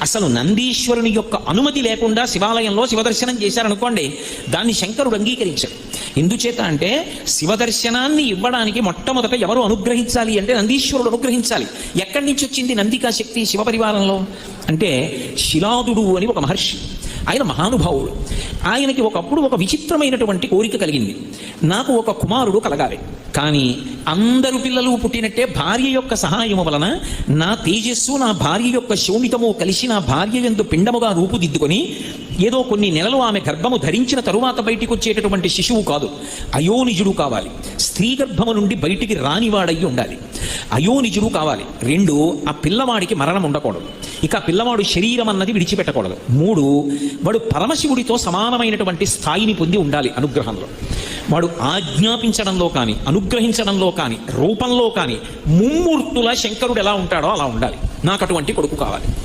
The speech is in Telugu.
అసలు నందీశ్వరుని యొక్క అనుమతి లేకుండా శివాలయంలో శివదర్శనం చేశారనుకోండి, దాన్ని శంకరుడు అంగీకరించాడు. ఎందుచేత అంటే శివదర్శనాన్ని ఇవ్వడానికి మొట్టమొదట ఎవరు అనుగ్రహించాలి అంటే నందీశ్వరుడు అనుగ్రహించాలి. ఎక్కడి నుంచి వచ్చింది నందికా శక్తి శివపరివారంలో అంటే శిలాదుడు అని ఒక మహర్షి, ఆయన మహానుభావుడు. ఆయనకి ఒకప్పుడు ఒక విచిత్రమైనటువంటి కోరిక కలిగింది, నాకు ఒక కుమారుడు కలగాలి, కానీ అందరు పిల్లలు పుట్టినట్టే భార్య యొక్క సహాయము వలన నా తేజస్సు నా భార్య యొక్క శోణితము కలిసి నా భార్య యందు పిండముగా రూపుదిద్దుకొని ఏదో కొన్ని నెలలు ఆమె గర్భము ధరించిన తరువాత బయటికి వచ్చేటటువంటి శిశువు కాదు, అయోనిజుడు కావాలి. స్త్రీ గర్భము నుండి బయటికి రానివాడయ్యి ఉండాలి, అయోనిజుడు కావాలి. 2, ఆ పిల్లవాడికి మరణం ఉండకూడదు, ఇక పిల్లవాడు శరీరం అన్నది విడిచిపెట్టకూడదు. 3, వాడు పరమశివుడితో సమానమైనటువంటి స్థాయిని పొంది ఉండాలి అనుగ్రహంలో. వాడు ఆజ్ఞాపించడంలో కానీ అనుగ్రహించడంలో కానీ రూపంలో కానీ ముమ్మూర్తుల శంకరుడు ఎలా ఉంటాడో అలా ఉండాలి. నాకు అటువంటి కొడుకు కావాలి.